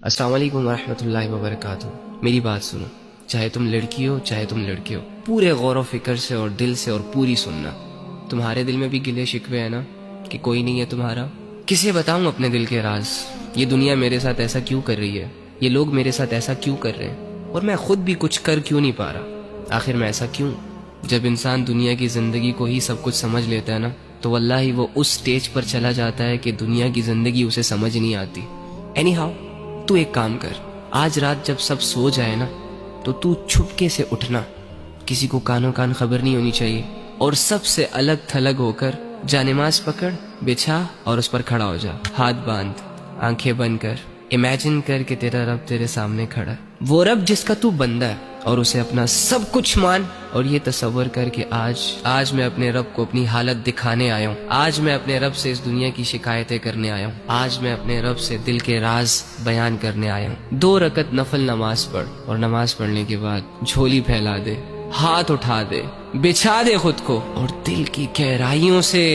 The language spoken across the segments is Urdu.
السلام علیکم ورحمۃ اللہ وبرکاتہ۔ میری بات سنو، چاہے تم لڑکی ہو چاہے تم لڑکے ہو، پورے غور و فکر سے اور دل سے اور پوری سننا۔ تمہارے دل میں بھی گلے شکوے ہیں نا کہ کوئی نہیں ہے تمہارا؟ کسے بتاؤں اپنے دل کے راز؟ یہ دنیا میرے ساتھ ایسا کیوں کر رہی ہے؟ یہ لوگ میرے ساتھ ایسا کیوں کر رہے ہیں؟ اور میں خود بھی کچھ کر کیوں نہیں پا رہا؟ آخر میں ایسا کیوں؟ جب انسان دنیا کی زندگی کو ہی سب کچھ سمجھ لیتا ہے نا، تو واللہ ہی وہ اس سٹیج پر چلا جاتا ہے کہ دنیا کی زندگی اسے سمجھ نہیں آتی۔ اینی ہاؤ، تو ایک کام کر، آج رات جب سب سو جائے نا، تو چھپکے سے اٹھنا، کسی کو کانوں کان خبر نہیں ہونی چاہیے، اور سب سے الگ تھلگ ہو کر جا نماز پکڑ، بچھا اور اس پر کھڑا ہو جا، ہاتھ باندھ، آنکھیں بند کر، امیجن کر کہ تیرا رب تیرے سامنے کھڑا ہے، وہ رب جس کا تو بندہ ہے، اور اسے اپنا سب کچھ مان، اور یہ تصور کر کہ آج میں اپنے رب کو اپنی حالت دکھانے آیا ہوں، آج میں اپنے رب سے اس دنیا کی شکایتیں کرنے آیا ہوں، آج میں اپنے رب سے دل کے راز بیان کرنے آیا ہوں۔ 2 رکعت نفل نماز پڑھ، اور نماز پڑھنے کے بعد جھولی پھیلا دے، ہاتھ اٹھا دے، بچھا دے خود کو، اور دل کی گہرائیوں سے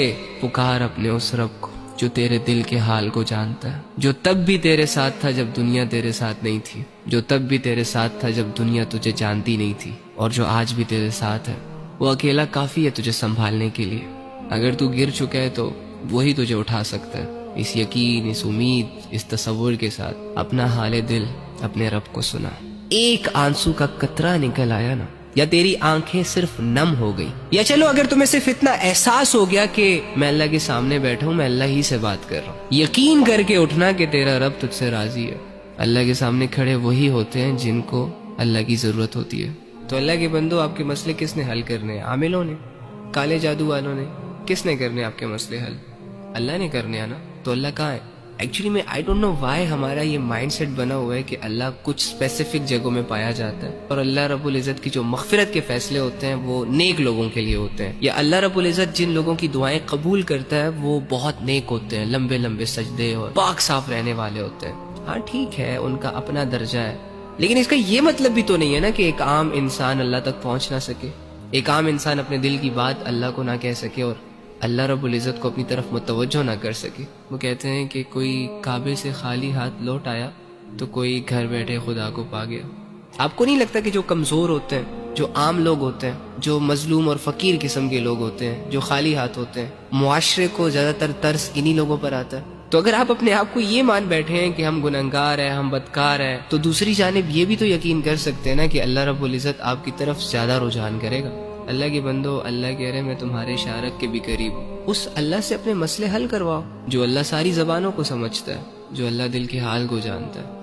پکار اپنے اس رب کو جو تیرے دل کے حال کو جانتا ہے، جو تب بھی تیرے ساتھ تھا جب دنیا تیرے ساتھ نہیں تھی، جو تب بھی تیرے ساتھ تھا جب دنیا تجھے جانتی نہیں تھی، اور جو آج بھی تیرے ساتھ ہے۔ وہ اکیلا کافی ہے تجھے سنبھالنے کے لیے۔ اگر تو گر چکا ہے تو وہی تجھے اٹھا سکتا ہے۔ اس یقین، اس امید، اس تصور کے ساتھ اپنا حال دل اپنے رب کو سنا۔ ایک آنسو کا قطرہ نکل آیا نا، یا تیری آنکھیں صرف نم ہو گئی، یا چلو اگر تمہیں صرف اتنا احساس ہو گیا کہ میں اللہ کے سامنے بیٹھا ہوں، میں اللہ ہی سے بات کر رہا ہوں، یقین کر کے اٹھنا کہ تیرا رب تجھ سے راضی ہے۔ اللہ کے سامنے کھڑے وہی ہوتے ہیں جن کو اللہ کی ضرورت ہوتی ہے۔ تو اللہ کے بندو، آپ کے مسئلے کس نے حل کرنے ہیں؟ عاملوں نے؟ کالے جادو والوں نے؟ کس نے کرنے آپ کے مسئلے حل؟ اللہ نے کرنے ہیں نا۔ تو اللہ کہاں ہے؟ ایکچولی میں آئی ڈونٹ نو وائی ہمارا یہ مائنڈ سیٹ بنا ہوا ہے کہ اللہ کچھ اسپیسیفک جگہوں میں پایا جاتا ہے، اور اللہ رب العزت کی جو مغفرت کے فیصلے ہوتے ہیں وہ نیک لوگوں کے لیے ہوتے ہیں، یا اللہ رب العزت جن لوگوں کی دعائیں قبول کرتا ہے وہ بہت نیک ہوتے ہیں، لمبے لمبے سجدے اور پاک صاف رہنے والے ہوتے ہیں۔ ہاں ٹھیک ہے، ان کا اپنا درجہ ہے، لیکن اس کا یہ مطلب بھی تو نہیں ہے نا کہ ایک عام انسان اللہ تک پہنچ نہ سکے، ایک عام انسان اپنے دل کی بات اللہ کو نہ کہہ سکے اور اللہ رب العزت کو اپنی طرف متوجہ نہ کر سکے۔ وہ کہتے ہیں کہ کوئی کعبے سے خالی ہاتھ لوٹ آیا تو کوئی گھر بیٹھے خدا کو پا گیا۔ آپ کو نہیں لگتا کہ جو کمزور ہوتے ہیں، جو عام لوگ ہوتے ہیں، جو مظلوم اور فقیر قسم کے لوگ ہوتے ہیں، جو خالی ہاتھ ہوتے ہیں، معاشرے کو زیادہ تر ترس انہی لوگوں پر آتا ہے؟ تو اگر آپ اپنے آپ کو یہ مان بیٹھے ہیں کہ ہم گنہگار ہیں، ہم بدکار ہیں، تو دوسری جانب یہ بھی تو یقین کر سکتے ہیں نا کہ اللہ رب العزت آپ کی طرف زیادہ رجحان کرے گا۔ اللہ کے بندو، اللہ کہہ رہے میں تمہارے اشارت کے بھی قریب ہوں۔ اس اللہ سے اپنے مسئلے حل کرواؤ جو اللہ ساری زبانوں کو سمجھتا ہے، جو اللہ دل کے حال کو جانتا ہے۔